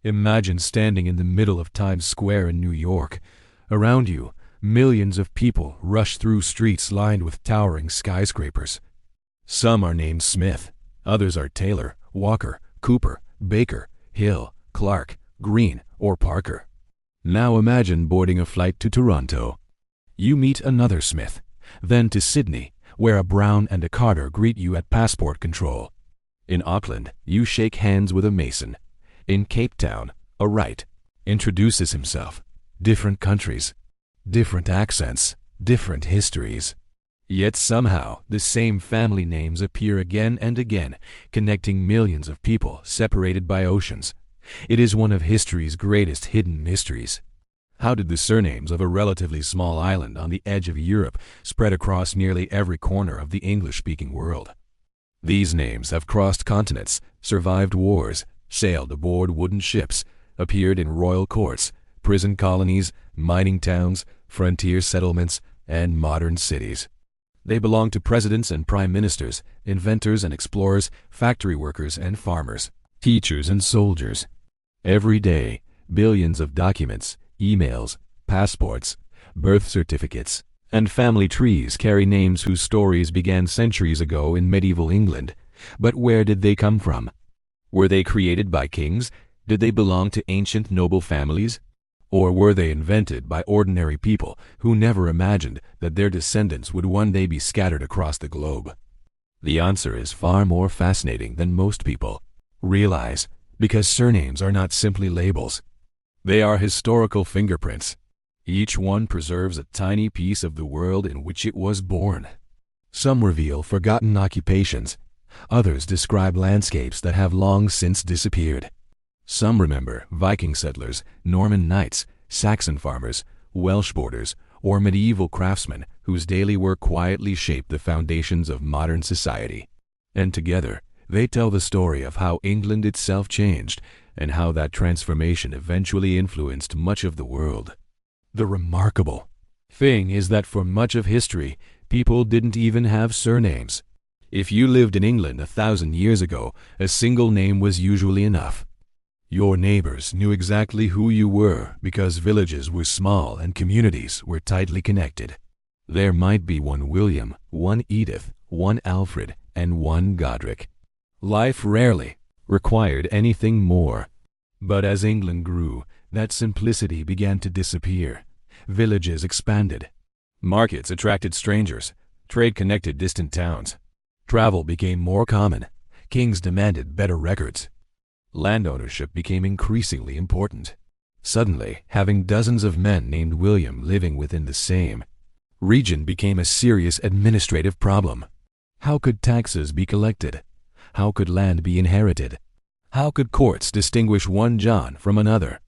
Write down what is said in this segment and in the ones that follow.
Imagine standing in the middle of Times Square in New York. Around you, millions of people rush through streets lined with towering skyscrapers. Some are named Smith, others are Taylor, Walker, Cooper, Baker, Hill, Clark, Green, or Parker. Now imagine boarding a flight to Toronto. You meet another Smith, then to Sydney, where a Brown and a Carter greet you at passport control. In Auckland, you shake hands with a Mason. In Cape Town, a Wright introduces himself. Different countries, different accents, different histories. Yet somehow the same family names appear again and again, connecting millions of people separated by oceans. It is one of history's greatest hidden mysteries. How did the surnames of a relatively small island on the edge of Europe spread across nearly every corner of the English-speaking world? These names have crossed continents, survived wars, sailed aboard wooden ships, appeared in royal courts, prison colonies, mining towns, frontier settlements, and modern cities. They belong to presidents and prime ministers, inventors and explorers, factory workers and farmers, teachers and soldiers. Every day, billions of documents, emails, passports, birth certificates, and family trees carry names whose stories began centuries ago in medieval England. But where did they come from? Were they created by kings? Did they belong to ancient noble families? Or were they invented by ordinary people who never imagined that their descendants would one day be scattered across the globe? The answer is far more fascinating than most people realize, because surnames are not simply labels. They are historical fingerprints. Each one preserves a tiny piece of the world in which it was born. Some reveal forgotten occupations. Others describe landscapes that have long since disappeared. Some remember Viking settlers, Norman knights, Saxon farmers, Welsh borders, or medieval craftsmen whose daily work quietly shaped the foundations of modern society. And together, they tell the story of how England itself changed and how that transformation eventually influenced much of the world. The remarkable thing is that for much of history, people didn't even have surnames. If you lived in England 1,000 years ago, a single name was usually enough. Your neighbors knew exactly who you were because villages were small and communities were tightly connected. There might be one William, one Edith, one Alfred, and one Godric. Life rarely required anything more. But as England grew, that simplicity began to disappear. Villages expanded. Markets attracted strangers. Trade connected distant towns. Travel became more common. Kings demanded better records. Land ownership became increasingly important. Suddenly, having dozens of men named William living within the same region became a serious administrative problem. How could taxes be collected? How could land be inherited? How could courts distinguish one John from another?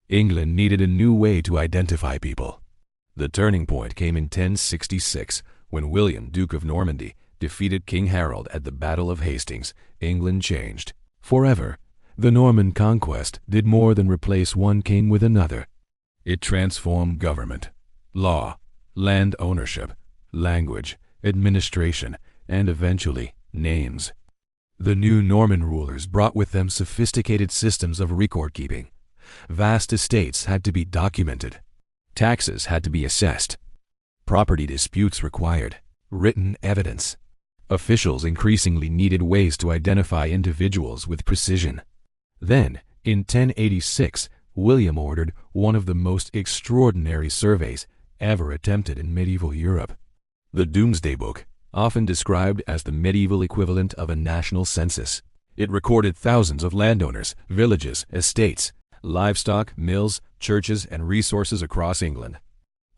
England needed a new way to identify people. The turning point came in 1066, when William, Duke of Normandy, defeated King Harold at the Battle of Hastings. England changed forever. The Norman Conquest did more than replace one king with another. It transformed government, law, land ownership, language, administration, and eventually, names. The new Norman rulers brought with them sophisticated systems of record-keeping. Vast estates had to be documented. Taxes had to be assessed. Property disputes required written evidence. Officials increasingly needed ways to identify individuals with precision. Then, in 1086, William ordered one of the most extraordinary surveys ever attempted in medieval Europe. The Domesday Book, often described as the medieval equivalent of a national census. It recorded thousands of landowners, villages, estates, livestock, mills, churches, and resources across England.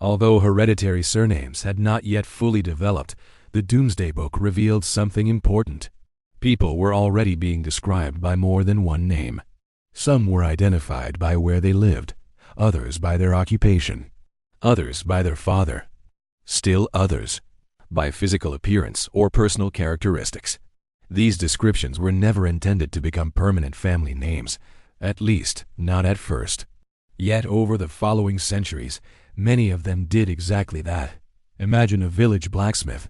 Although hereditary surnames had not yet fully developed, the Domesday Book revealed something important. People were already being described by more than one name. Some were identified by where they lived, others by their occupation, others by their father, still others by physical appearance or personal characteristics. These descriptions were never intended to become permanent family names, at least not at first. Yet over the following centuries, many of them did exactly that. Imagine a village blacksmith.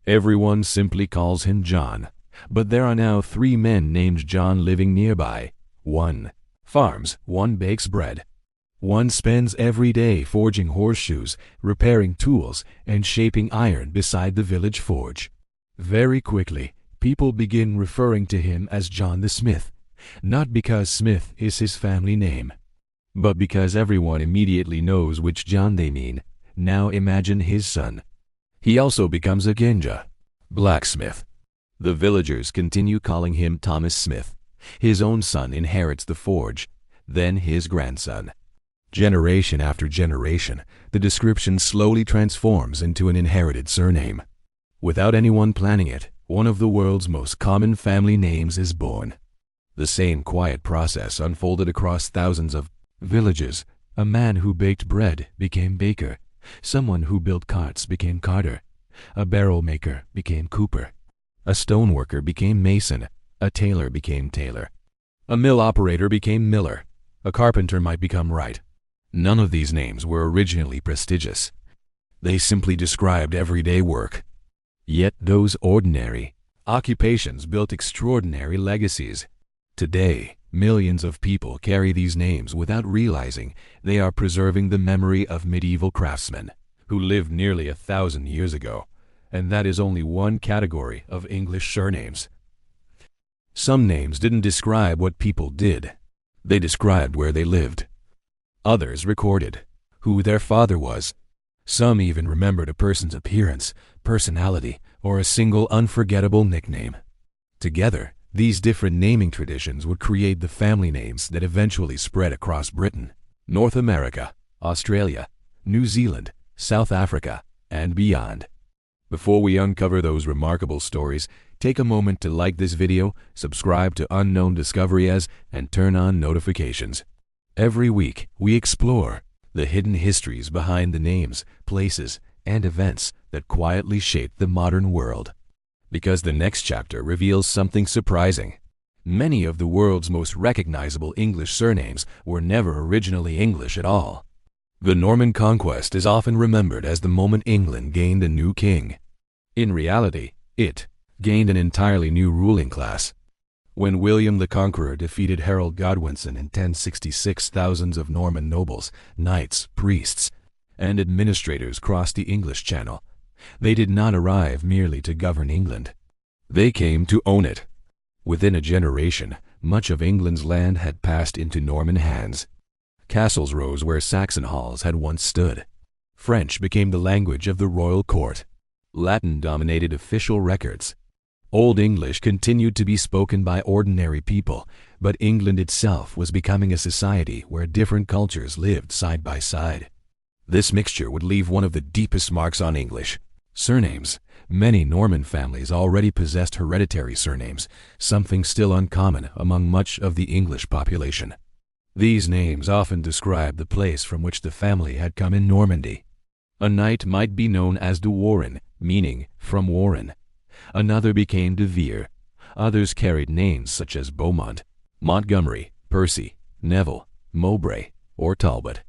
Everyone simply calls him John, but there are now 3 men named John living nearby. 1. Farms, one bakes bread. One spends every day forging horseshoes, repairing tools, and shaping iron beside the village forge. Very quickly, people begin referring to him as John the Smith, not because Smith is his family name, but because everyone immediately knows which John they mean. Now imagine his son. He also becomes a genja, blacksmith. The villagers continue calling him Thomas Smith. His own son inherits the forge, then his grandson. Generation after generation, the description slowly transforms into an inherited surname. Without anyone planning it, one of the world's most common family names is born. The same quiet process unfolded across thousands of villages. A man who baked bread became baker. Someone who built carts became carter. A barrel maker became cooper. A stoneworker became mason. A tailor became tailor. A mill operator became miller. A carpenter might become Wright. None of these names were originally prestigious. They simply described everyday work. Yet those ordinary occupations built extraordinary legacies. Today, millions of people carry these names without realizing they are preserving the memory of medieval craftsmen who lived nearly 1,000 years ago, and that is only one category of English surnames. Some names didn't describe what people did. They described where they lived. Others recorded who their father was. Some even remembered a person's appearance, personality, or a single unforgettable nickname. Together, these different naming traditions would create the family names that eventually spread across Britain, North America, Australia, New Zealand, South Africa, and beyond. Before we uncover those remarkable stories, take a moment to like this video, subscribe to Unknown Discoveries, and turn on notifications. Every week, we explore the hidden histories behind the names, places, and events that quietly shaped the modern world. Because the next chapter reveals something surprising. Many of the world's most recognizable English surnames were never originally English at all. The Norman Conquest is often remembered as the moment England gained a new king. In reality, it gained an entirely new ruling class. When William the Conqueror defeated Harold Godwinson in 1066, thousands of Norman nobles, knights, priests, and administrators crossed the English Channel. They did not arrive merely to govern England. They came to own it. Within a generation, much of England's land had passed into Norman hands. Castles rose where Saxon halls had once stood. French became the language of the royal court. Latin dominated official records. Old English continued to be spoken by ordinary people, but England itself was becoming a society where different cultures lived side by side. This mixture would leave one of the deepest marks on English: surnames. Many Norman families already possessed hereditary surnames, something still uncommon among much of the English population. These names often describe the place from which the family had come in Normandy. A knight might be known as de Warenne, meaning from Warren. Another became de Vere. Others carried names such as Beaumont, Montgomery, Percy, Neville, Mowbray, or Talbot.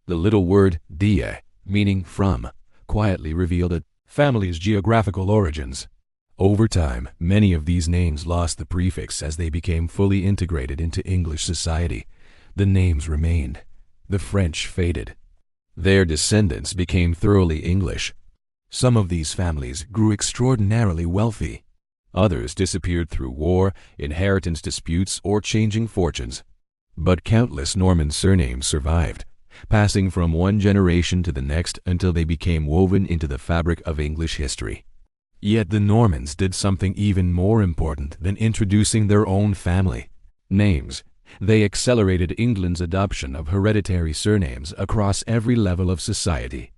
The little word die, meaning from, quietly revealed a family's geographical origins. Over time, many of these names lost the prefix as they became fully integrated into English society. The names remained. The French faded. Their descendants became thoroughly English. Some of these families grew extraordinarily wealthy. Others disappeared through war, inheritance disputes, or changing fortunes. But countless Norman surnames survived, passing from one generation to the next until they became woven into the fabric of English history. Yet the Normans did something even more important than introducing their own family names. They accelerated England's adoption of hereditary surnames across every level of society.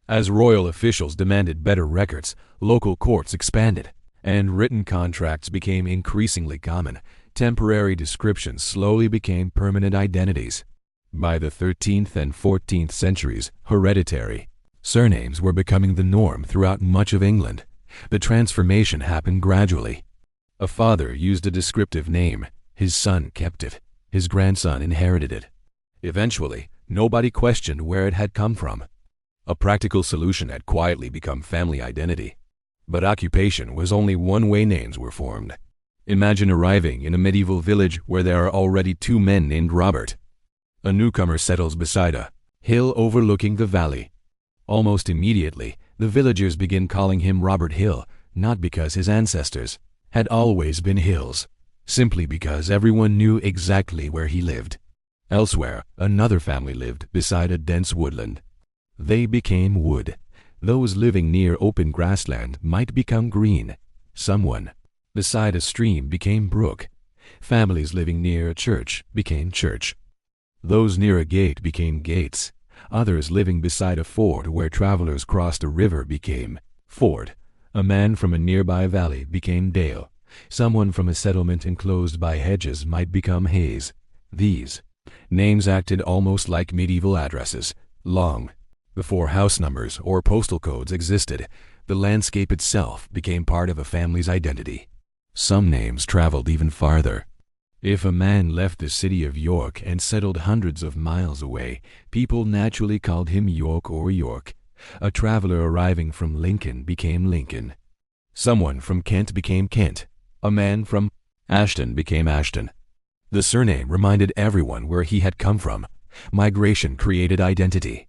As royal officials demanded better records, local courts expanded, and written contracts became increasingly common. Temporary descriptions slowly became permanent identities. By the 13th and 14th centuries, hereditary surnames were becoming the norm throughout much of England. The transformation happened gradually. A father used a descriptive name. His son kept it. His grandson inherited it. Eventually, nobody questioned where it had come from. A practical solution had quietly become family identity. But occupation was only one way names were formed. Imagine arriving in a medieval village where there are already two men named Robert. A newcomer settles beside a hill overlooking the valley. Almost immediately, the villagers begin calling him Robert Hill, not because his ancestors had always been hills, simply because everyone knew exactly where he lived. Elsewhere, another family lived beside a dense woodland. They became wood. Those living near open grassland might become green. Someone beside a stream became brook. Families living near a church became church. Those near a gate became gates. Others living beside a ford where travelers crossed a river became ford. A man from a nearby valley became dale. Someone from a settlement enclosed by hedges might become haze. These names acted almost like medieval addresses. Long before house numbers or postal codes existed, the landscape itself became part of a family's identity. Some names traveled even farther. If a man left the city of York and settled hundreds of miles away, people naturally called him York or York. A traveler arriving from Lincoln became Lincoln. Someone from Kent became Kent. A man from Ashton became Ashton. The surname reminded everyone where he had come from. Migration created identity,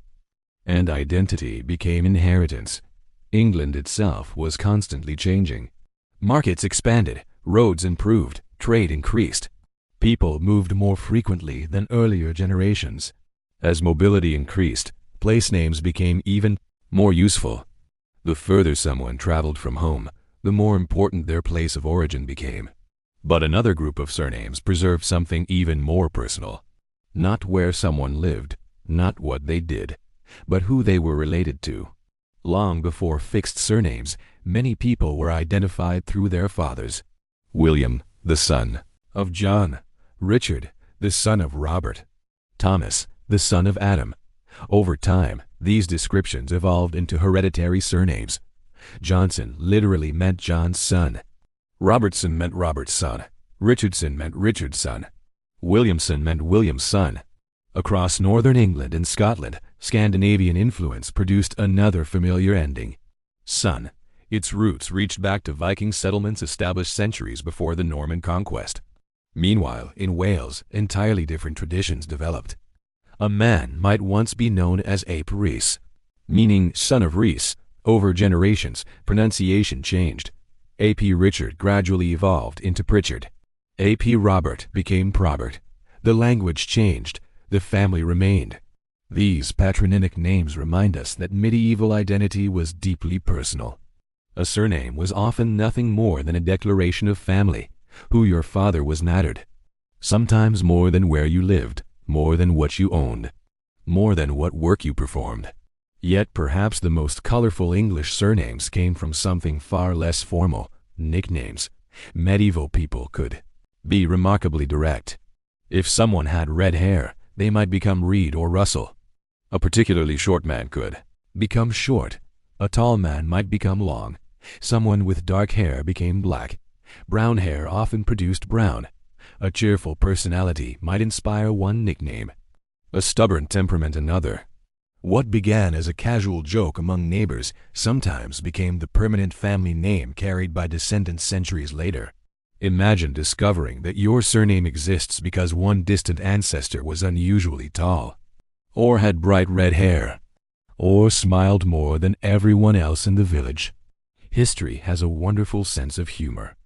and identity became inheritance. England itself was constantly changing. Markets expanded, roads improved, trade increased. People moved more frequently than earlier generations. As mobility increased, place names became even more useful. The further someone traveled from home, the more important their place of origin became. But another group of surnames preserved something even more personal. Not where someone lived, not what they did, but who they were related to. Long before fixed surnames, many people were identified through their fathers. William, the son of John. Richard, the son of Robert. Thomas, the son of Adam. Over time, these descriptions evolved into hereditary surnames. Johnson literally meant John's son. Robertson meant Robert's son. Richardson meant Richard's son. Williamson meant William's son. Across northern England and Scotland, Scandinavian influence produced another familiar ending. Son. Its roots reached back to Viking settlements established centuries before the Norman Conquest. Meanwhile, in Wales, entirely different traditions developed. A man might once be known as Ap Rhys, meaning son of Rhys. Over generations, pronunciation changed. A.P. Richard gradually evolved into Pritchard. A.P. Robert became Probert. The language changed. The family remained. These patronymic names remind us that medieval identity was deeply personal. A surname was often nothing more than a declaration of family. Who your father was mattered. Sometimes more than where you lived, more than what you owned, more than what work you performed. Yet perhaps the most colorful English surnames came from something far less formal, nicknames. Medieval people could be remarkably direct. If someone had red hair, they might become Reed or Russell. A particularly short man could become Short. A tall man might become Long. Someone with dark hair became Black. Brown hair often produced Brown. A cheerful personality might inspire one nickname, a stubborn temperament another. What began as a casual joke among neighbors sometimes became the permanent family name carried by descendants centuries later. Imagine discovering that your surname exists because one distant ancestor was unusually tall, or had bright red hair, or smiled more than everyone else in the village. History has a wonderful sense of humor.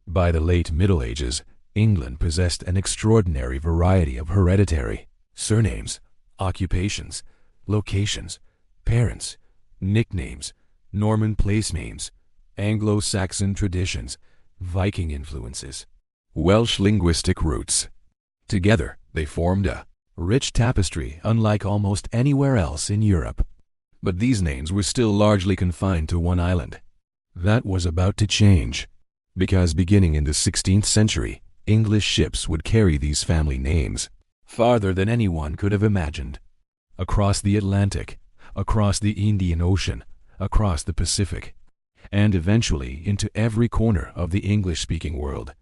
By the late Middle Ages, England possessed an extraordinary variety of hereditary surnames, occupations, locations, parents, nicknames, Norman place names, Anglo-Saxon traditions, Viking influences, Welsh linguistic roots. Together, they formed a rich tapestry unlike almost anywhere else in Europe. But these names were still largely confined to one island. That was about to change, because beginning in the 16th century, English ships would carry these family names farther than anyone could have imagined. Across the Atlantic, across the Indian Ocean, across the Pacific, and eventually into every corner of the English-speaking world.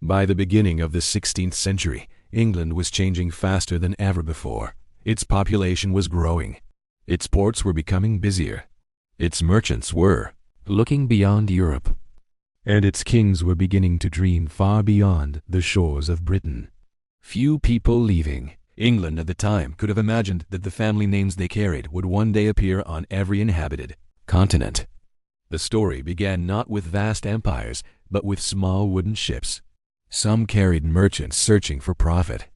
By the beginning of the 16th century, England was changing faster than ever before. Its population was growing. Its ports were becoming busier. Its merchants were looking beyond Europe. and its kings were beginning to dream far beyond the shores of Britain. Few people leaving England at the time could have imagined that the family names they carried would one day appear on every inhabited continent. The story began not with vast empires, but with small wooden ships. Some carried merchants searching for profit.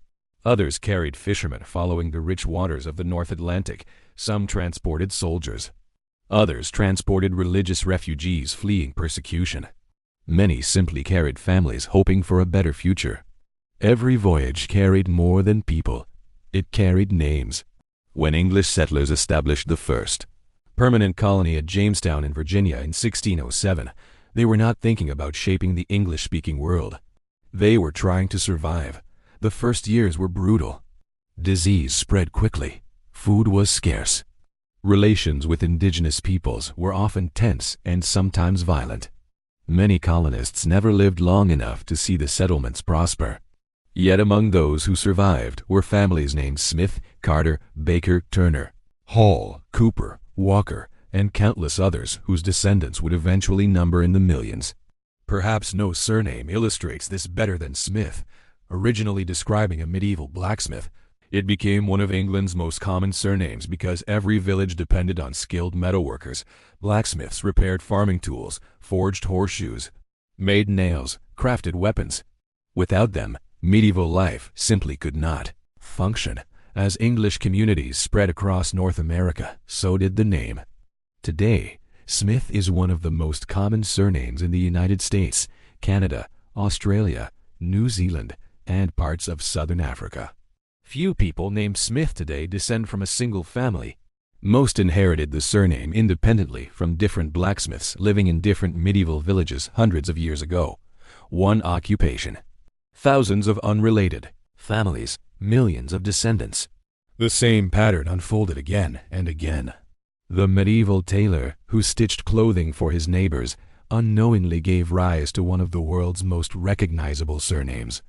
Others carried fishermen following the rich waters of the North Atlantic. Some transported soldiers. Others transported religious refugees fleeing persecution. Many simply carried families hoping for a better future. Every voyage carried more than people. It carried names. When English settlers established the first permanent colony at Jamestown in Virginia in 1607, they were not thinking about shaping the English-speaking world. They were trying to survive. The first years were brutal. Disease spread quickly. Food was scarce. Relations with indigenous peoples were often tense and sometimes violent. Many colonists never lived long enough to see the settlements prosper. Yet among those who survived were families named Smith, Carter, Baker, Turner, Hall, Cooper, Walker, and countless others whose descendants would eventually number in the millions. Perhaps no surname illustrates this better than Smith. Originally describing a medieval blacksmith, it became one of England's most common surnames because every village depended on skilled metalworkers. Blacksmiths repaired farming tools, forged horseshoes, made nails, crafted weapons. Without them, medieval life simply could not function. As English communities spread across North America, so did the name. Today, Smith is one of the most common surnames in the United States, Canada, Australia, New Zealand, and parts of southern Africa. Few people named Smith today descend from a single family. Most inherited the surname independently from different blacksmiths living in different medieval villages hundreds of years ago. One occupation. Thousands of unrelated families, millions of descendants. The same pattern unfolded again and again. The medieval tailor who stitched clothing for his neighbors unknowingly gave rise to one of the world's most recognizable surnames.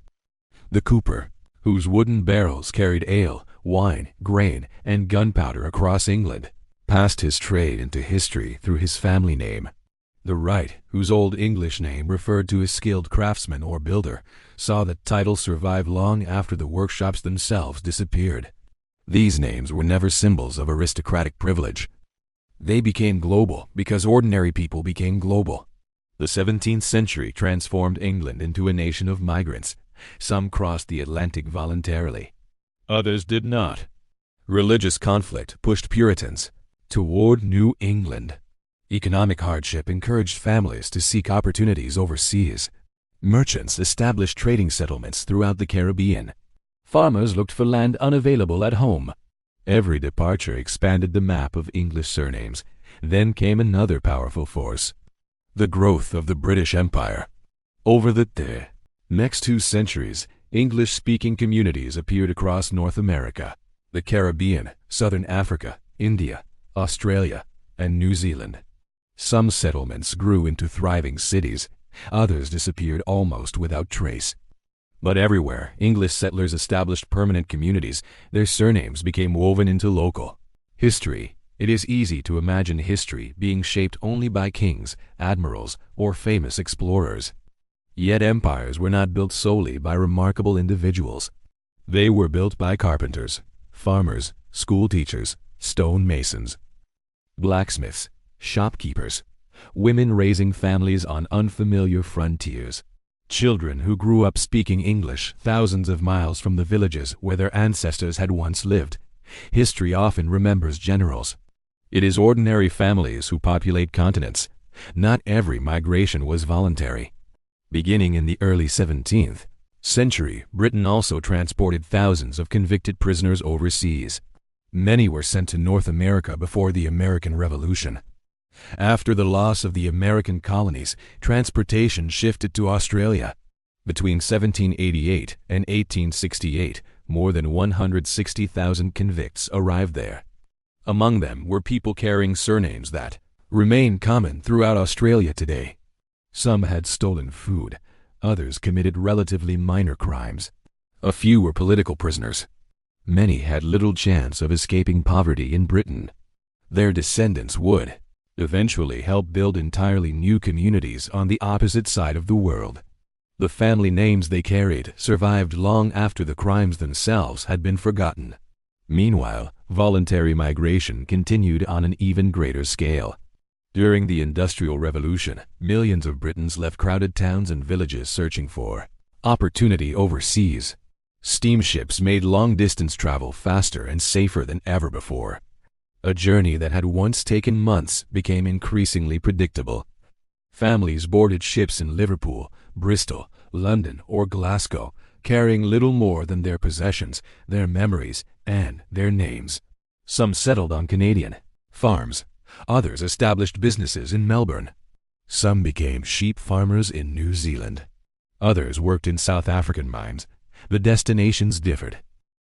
The cooper, whose wooden barrels carried ale, wine, grain, and gunpowder across England, passed his trade into history through his family name. The Wright, whose Old English name referred to a skilled craftsman or builder, saw the title survive long after the workshops themselves disappeared. These names were never symbols of aristocratic privilege. They became global because ordinary people became global. The 17th century transformed England into a nation of migrants. Some crossed the Atlantic voluntarily. Others did not. Religious conflict pushed Puritans toward New England. Economic hardship encouraged families to seek opportunities overseas. Merchants established trading settlements throughout the Caribbean. Farmers looked for land unavailable at home. Every departure expanded the map of English surnames. Then came another powerful force: the growth of the British Empire. Over the next 2 centuries, English-speaking communities appeared across North America, the Caribbean, Southern Africa, India, Australia, and New Zealand. Some settlements grew into thriving cities. Others disappeared almost without trace. But everywhere English settlers established permanent communities, their surnames became woven into local history. It is easy to imagine history being shaped only by kings, admirals, or famous explorers. Yet empires were not built solely by remarkable individuals. They were built by carpenters, farmers, school teachers, stone masons, blacksmiths, shopkeepers, women raising families on unfamiliar frontiers, children who grew up speaking English thousands of miles from the villages where their ancestors had once lived. History often remembers generals. It is ordinary families who populate continents. Not every migration was voluntary. Beginning in the early 17th century, Britain also transported thousands of convicted prisoners overseas. Many were sent to North America before the American Revolution. After the loss of the American colonies, transportation shifted to Australia. Between 1788 and 1868, more than 160,000 convicts arrived there. Among them were people carrying surnames that remain common throughout Australia today. Some had stolen food. Others committed relatively minor crimes. A few were political prisoners. Many had little chance of escaping poverty in Britain. Their descendants would eventually helped build entirely new communities on the opposite side of the world. The family names they carried survived long after the crimes themselves had been forgotten. Meanwhile, voluntary migration continued on an even greater scale. During the Industrial Revolution, millions of Britons left crowded towns and villages searching for opportunity overseas. Steamships made long-distance travel faster and safer than ever before. A journey that had once taken months became increasingly predictable. Families boarded ships in Liverpool, Bristol, London, or Glasgow, carrying little more than their possessions, their memories, and their names. Some settled on Canadian farms. Others established businesses in Melbourne. Some became sheep farmers in New Zealand. Others worked in South African mines. The destinations differed.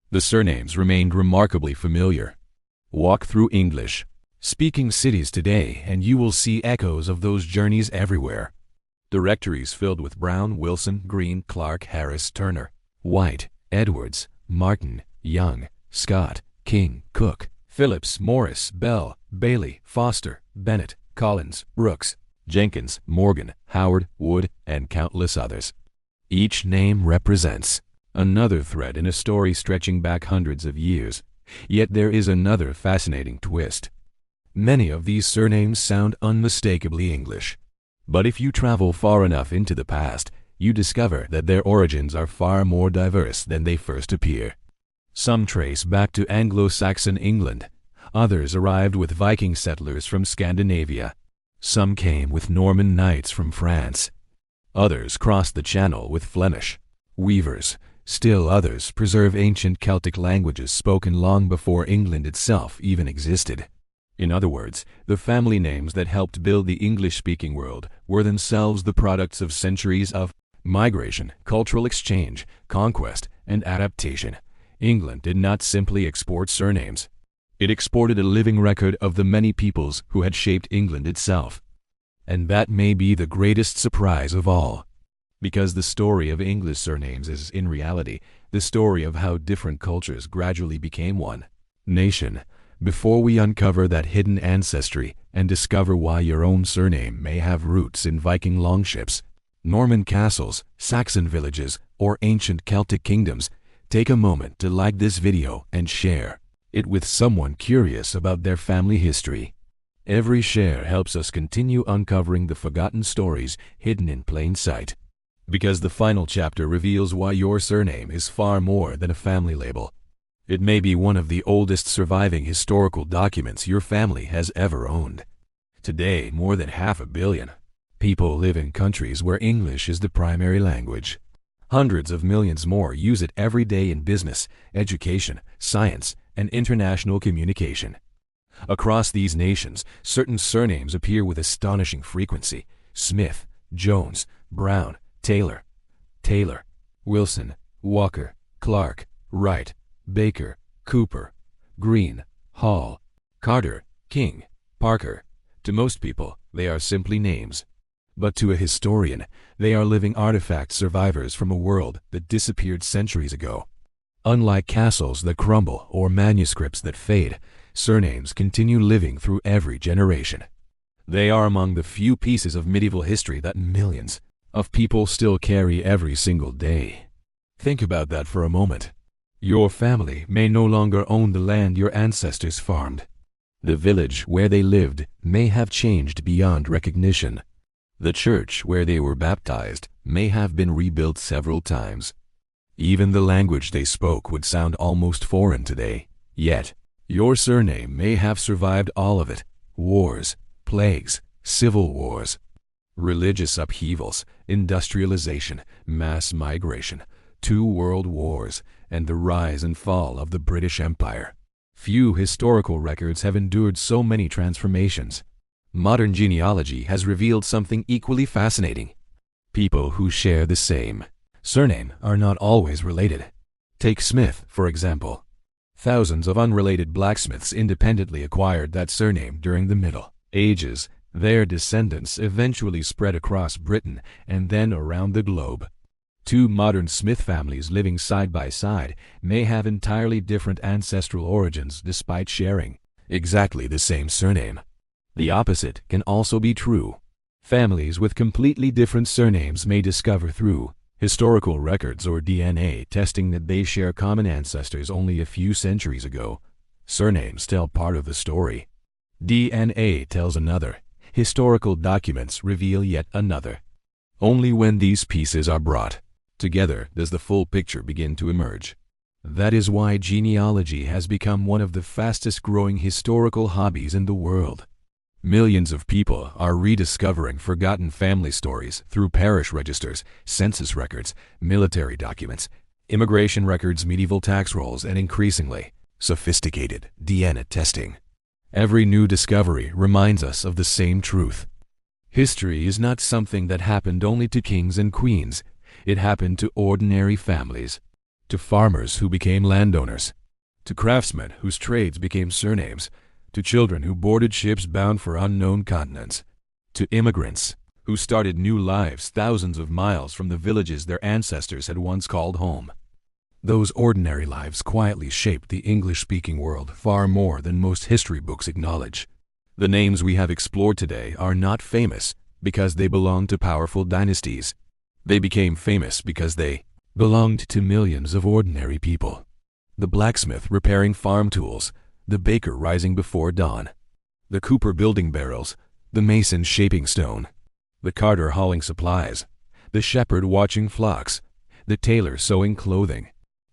The surnames remained remarkably familiar. Walk through English-speaking cities today and you will see echoes of those journeys everywhere. Directories filled with Brown, Wilson, Green, Clark, Harris, Turner, White, Edwards, Martin, Young, Scott, King, Cook, Phillips, Morris, Bell, Bailey, Foster, Bennett, Collins, Brooks, Jenkins, Morgan, Howard, Wood, and countless others. Each name represents another thread in a story stretching back hundreds of years. Yet there is another fascinating twist. Many of these surnames sound unmistakably English. But if you travel far enough into the past, you discover that their origins are far more diverse than they first appear. Some trace back to Anglo-Saxon England. Others arrived with Viking settlers from Scandinavia. Some came with Norman knights from France. Others crossed the Channel with Flemish weavers. Still others preserve ancient Celtic languages spoken long before England itself even existed. In other words, the family names that helped build the English-speaking world were themselves the products of centuries of migration, cultural exchange, conquest, and adaptation. England did not simply export surnames. It exported a living record of the many peoples who had shaped England itself. And that may be the greatest surprise of all. Because the story of English surnames is, in reality, the story of how different cultures gradually became one nation. Before we uncover that hidden ancestry and discover why your own surname may have roots in Viking longships, Norman castles, Saxon villages, or ancient Celtic kingdoms, take a moment to like this video and share it with someone curious about their family history. Every share helps us continue uncovering the forgotten stories hidden in plain sight. Because the final chapter reveals why your surname is far more than a family label. It may be one of the oldest surviving historical documents your family has ever owned. Today, more than 500 million people live in countries where English is the primary language. Hundreds of millions more use it every day in business, education, science, and international communication. Across these nations, certain surnames appear with astonishing frequency: Smith, Jones, Brown, Taylor, Wilson, Walker, Clark, Wright, Baker, Cooper, Green, Hall, Carter, King, Parker. To most people, they are simply names. But to a historian, they are living artifact survivors from a world that disappeared centuries ago. Unlike castles that crumble or manuscripts that fade, surnames continue living through every generation. They are among the few pieces of medieval history that millions of people still carry every single day. Think about that for a moment. Your family may no longer own the land your ancestors farmed. The village where they lived may have changed beyond recognition. The church where they were baptized may have been rebuilt several times. Even the language they spoke would sound almost foreign today. Yet, your surname may have survived all of it: wars, plagues, civil wars, religious upheavals, industrialization, mass migration, 2 world wars, and the rise and fall of the British Empire. Few historical records have endured so many transformations. Modern genealogy has revealed something equally fascinating. People who share the same surname are not always related. Take Smith, for example. Thousands of unrelated blacksmiths independently acquired that surname during the Middle Ages. Their descendants eventually spread across Britain and then around the globe. 2 modern Smith families living side by side may have entirely different ancestral origins despite sharing exactly the same surname. The opposite can also be true. Families with completely different surnames may discover through historical records or DNA testing that they share common ancestors only a few centuries ago. Surnames tell part of the story. DNA tells another. Historical documents reveal yet another. Only when these pieces are brought together does the full picture begin to emerge. That is why genealogy has become one of the fastest-growing historical hobbies in the world. Millions of people are rediscovering forgotten family stories through parish registers, census records, military documents, immigration records, medieval tax rolls, and increasingly sophisticated DNA testing. Every new discovery reminds us of the same truth. History is not something that happened only to kings and queens. It happened to ordinary families, to farmers who became landowners, to craftsmen whose trades became surnames, to children who boarded ships bound for unknown continents, to immigrants who started new lives thousands of miles from the villages their ancestors had once called home. Those ordinary lives quietly shaped the English-speaking world far more than most history books acknowledge. The names we have explored today are not famous because they belonged to powerful dynasties. They became famous because they belonged to millions of ordinary people. The blacksmith repairing farm tools, the baker rising before dawn, the cooper building barrels, the mason shaping stone, the carter hauling supplies, the shepherd watching flocks, the tailor sewing clothing,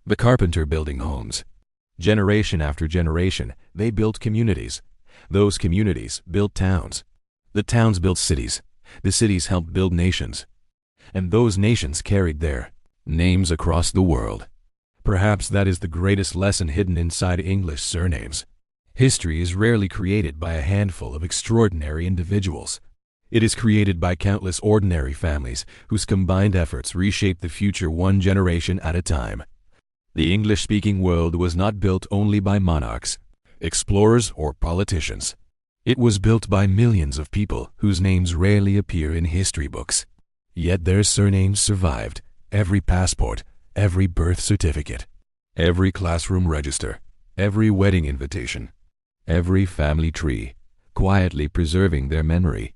the carpenter building homes. Generation after generation, they built communities. Those communities built towns. The towns built cities. The cities helped build nations. And those nations carried their names across the world. Perhaps that is the greatest lesson hidden inside English surnames. History is rarely created by a handful of extraordinary individuals. It is created by countless ordinary families whose combined efforts reshape the future one generation at a time. The English-speaking world was not built only by monarchs, explorers, or politicians. It was built by millions of people whose names rarely appear in history books. Yet their surnames survived every passport, every birth certificate, every classroom register, every wedding invitation, every family tree, quietly preserving their memory.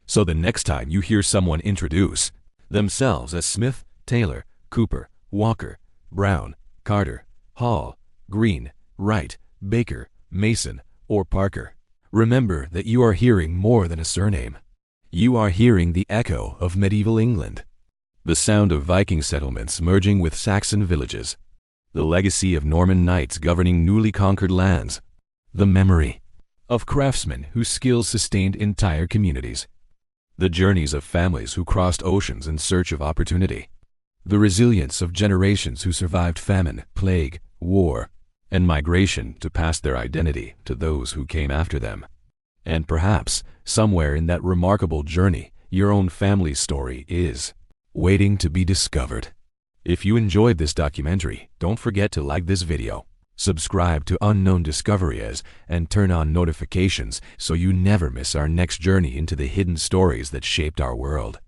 So the next time you hear someone introduce themselves as Smith, Taylor, Cooper, Walker, Brown, Carter, Hall, Green, Wright, Baker, Mason, or Parker, remember that you are hearing more than a surname. You are hearing the echo of medieval England, the sound of Viking settlements merging with Saxon villages, the legacy of Norman knights governing newly conquered lands, the memory of craftsmen whose skills sustained entire communities, the journeys of families who crossed oceans in search of opportunity, the resilience of generations who survived famine, plague, war, and migration to pass their identity to those who came after them. And perhaps, somewhere in that remarkable journey, your own family's story is waiting to be discovered. If you enjoyed this documentary, don't forget to like this video, subscribe to Unknown Discoveries, and turn on notifications so you never miss our next journey into the hidden stories that shaped our world.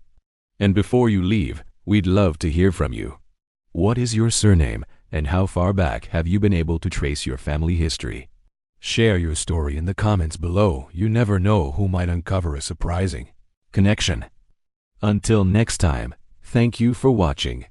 And before you leave, we'd love to hear from you. What is your surname, and how far back have you been able to trace your family history? Share your story in the comments below. You never know who might uncover a surprising connection. Until next time, thank you for watching.